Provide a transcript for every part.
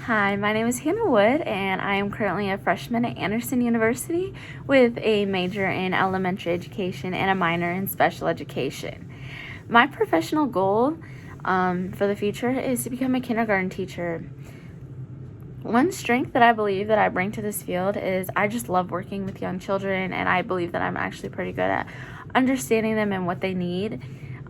Hi, my name is Hannah Wood, and I am currently a freshman at Anderson University with a major in elementary education and a minor in special education. My professional goal for the future is to become a kindergarten teacher. One strength that I believe that I bring to this field is I just love working with young children, and I believe that I'm actually pretty good at understanding them and what they need.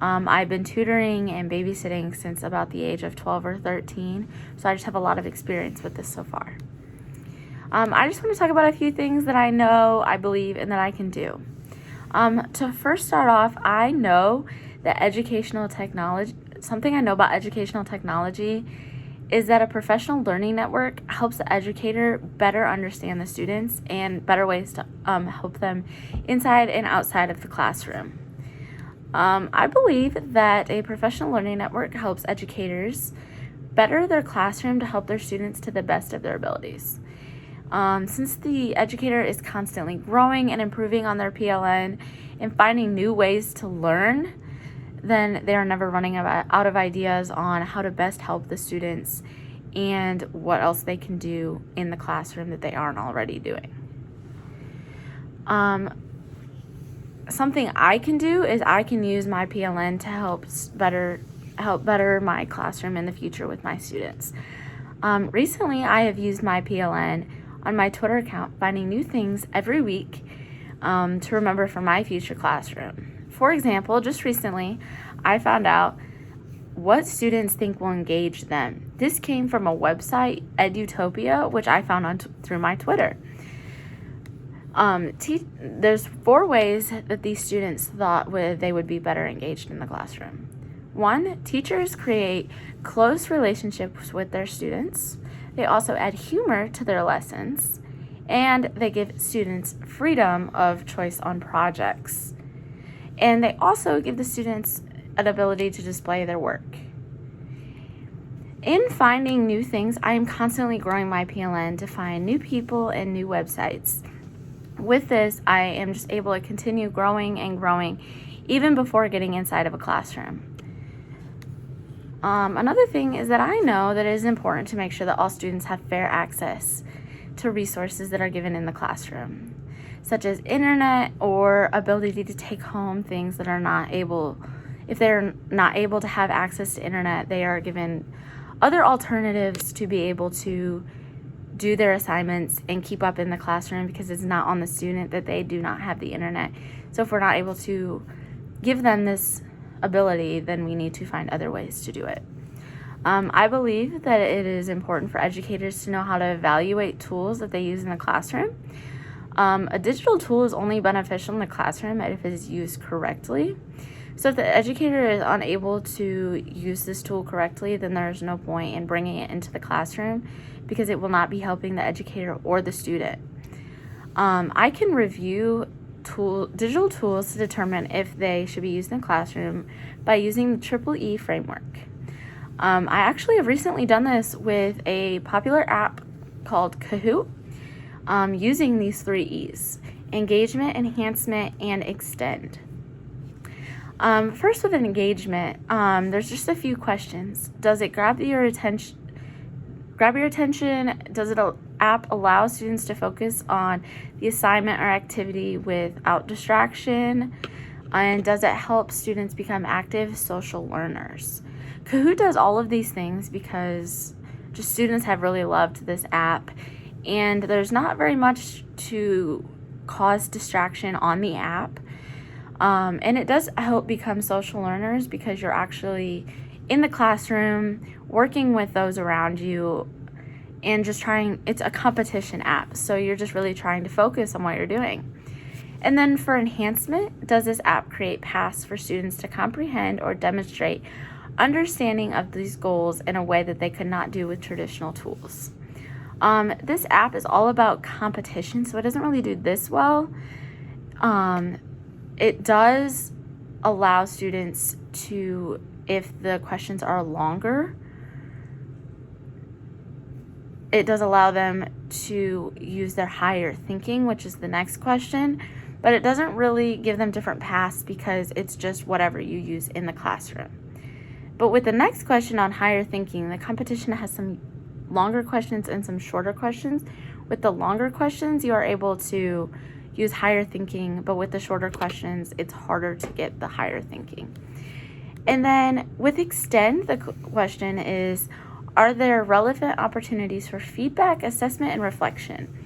I've been tutoring and babysitting since about the age of 12 or 13, so I just have a lot of experience with this so far. I just want to talk about a few things that I know, I believe, and that I can do. To first start off, I know that something I know about educational technology is that a professional learning network helps the educator better understand the students and better ways to help them inside and outside of the classroom. I believe that a professional learning network helps educators better their classroom to help their students to the best of their abilities. Since the educator is constantly growing and improving on their PLN and finding new ways to learn, then they are never running out of ideas on how to best help the students and what else they can do in the classroom that they aren't already doing. Something I can do is I can use my PLN to help better my classroom in the future with my students. Recently, I have used my PLN on my Twitter account, finding new things every week to remember for my future classroom. For example, just recently, I found out what students think will engage them. This came from a website, Edutopia, which I found through my Twitter. There's 4 ways that these students thought they would be better engaged in the classroom. 1, teachers create close relationships with their students. They also add humor to their lessons, and they give students freedom of choice on projects. And they also give the students an ability to display their work. In finding new things, I am constantly growing my PLN to find new people and new websites. With this, I am just able to continue growing and growing even before getting inside of a classroom. Another thing is that I know that it is important to make sure that all students have fair access to resources that are given in the classroom, such as internet or ability to take home things that if they're not able to have access to internet, they are given other alternatives to be able to do their assignments and keep up in the classroom, because it's not on the student that they do not have the internet. So if we're not able to give them this ability, then we need to find other ways to do it. I believe that it is important for educators to know how to evaluate tools that they use in the classroom. A digital tool is only beneficial in the classroom if it is used correctly. So if the educator is unable to use this tool correctly, then there's no point in bringing it into the classroom, because it will not be helping the educator or the student. I can review digital tools to determine if they should be used in the classroom by using the EEE framework. I actually have recently done this with a popular app called Kahoot, using these 3 E's: engagement, enhancement, and extend. First, with an engagement, there's just a few questions. Does it grab your attention? Does the app allow students to focus on the assignment or activity without distraction? And does it help students become active social learners? Kahoot does all of these things because just students have really loved this app, and there's not very much to cause distraction on the app. And it does help become social learners, because you're actually in the classroom working with those around you and it's a competition app. So you're just really trying to focus on what you're doing. And then for enhancement, does this app create paths for students to comprehend or demonstrate understanding of these goals in a way that they could not do with traditional tools? This app is all about competition, so it doesn't really do this well. It does allow students to, if the questions are longer, it does allow them to use their higher thinking, which is the next question, but it doesn't really give them different paths, because it's just whatever you use in the classroom. But with the next question on higher thinking, the competition has some longer questions and some shorter questions. With the longer questions, you are able to use higher thinking, but with the shorter questions, it's harder to get the higher thinking. And then with Extend, the question is, are there relevant opportunities for feedback, assessment, and reflection?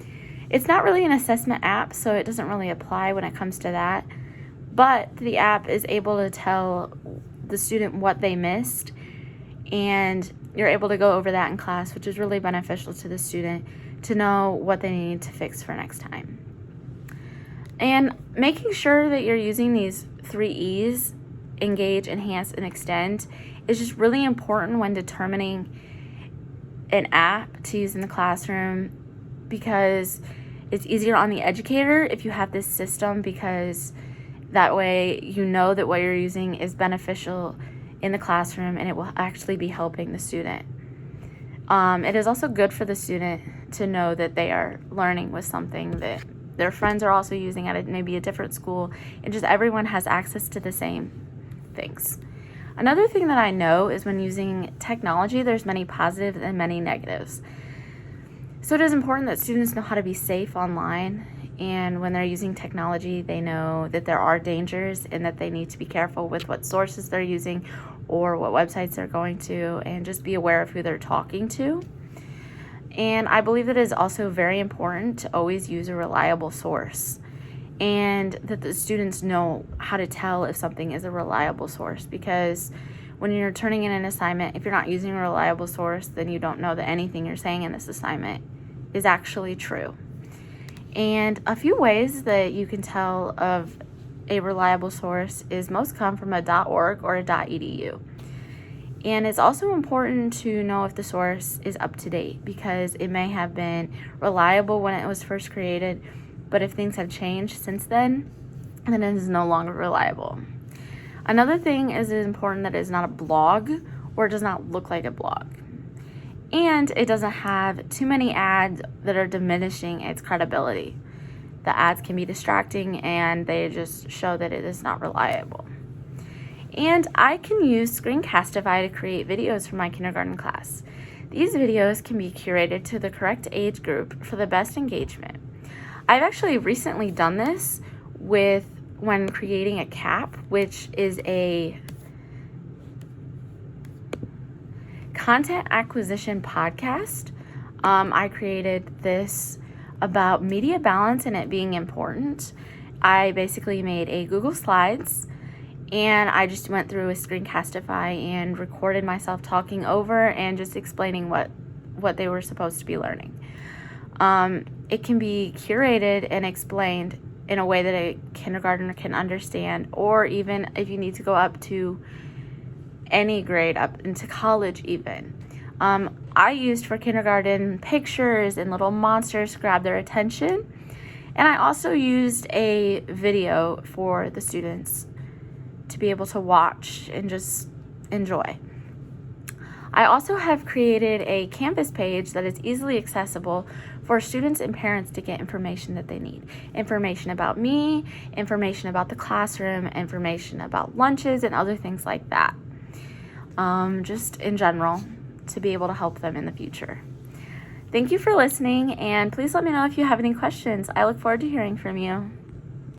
It's not really an assessment app, so it doesn't really apply when it comes to that. But the app is able to tell the student what they missed, and you're able to go over that in class, which is really beneficial to the student to know what they need to fix for next time. And making sure that you're using these 3 E's, engage, enhance, and extend, is just really important when determining an app to use in the classroom, because it's easier on the educator if you have this system, because that way you know that what you're using is beneficial in the classroom and it will actually be helping the student. It is also good for the student to know that they are learning with something that their friends are also using at maybe a different school, and just everyone has access to the same things. Another thing that I know is when using technology, there's many positives and many negatives. So it is important that students know how to be safe online, and when they're using technology, they know that there are dangers and that they need to be careful with what sources they're using or what websites they're going to, and just be aware of who they're talking to. And I believe that it is also very important to always use a reliable source, and that the students know how to tell if something is a reliable source, because when you're turning in an assignment, if you're not using a reliable source, then you don't know that anything you're saying in this assignment is actually true. And a few ways that you can tell of a reliable source is most come from a .org or a .edu. And it's also important to know if the source is up to date, because it may have been reliable when it was first created, but if things have changed since then it is no longer reliable. Another thing is it is important that it is not a blog, or it does not look like a blog. And it doesn't have too many ads that are diminishing its credibility. The ads can be distracting and they just show that it is not reliable. And I can use Screencastify to create videos for my kindergarten class. These videos can be curated to the correct age group for the best engagement. I've actually recently done this when creating a CAP, which is a content acquisition podcast. I created this about media balance and it being important. I basically made a Google Slides, and I just went through a Screencastify and recorded myself talking over and just explaining what they were supposed to be learning. It can be curated and explained in a way that a kindergartner can understand, or even if you need to go up to any grade, up into college even. I used for kindergarten pictures and little monsters to grab their attention, and I also used a video for the students to be able to watch and just enjoy. I also have created a Canvas page that is easily accessible for students and parents to get information that they need. Information about me, information about the classroom, information about lunches and other things like that. Just in general, to be able to help them in the future. Thank you for listening, and please let me know if you have any questions. I look forward to hearing from you.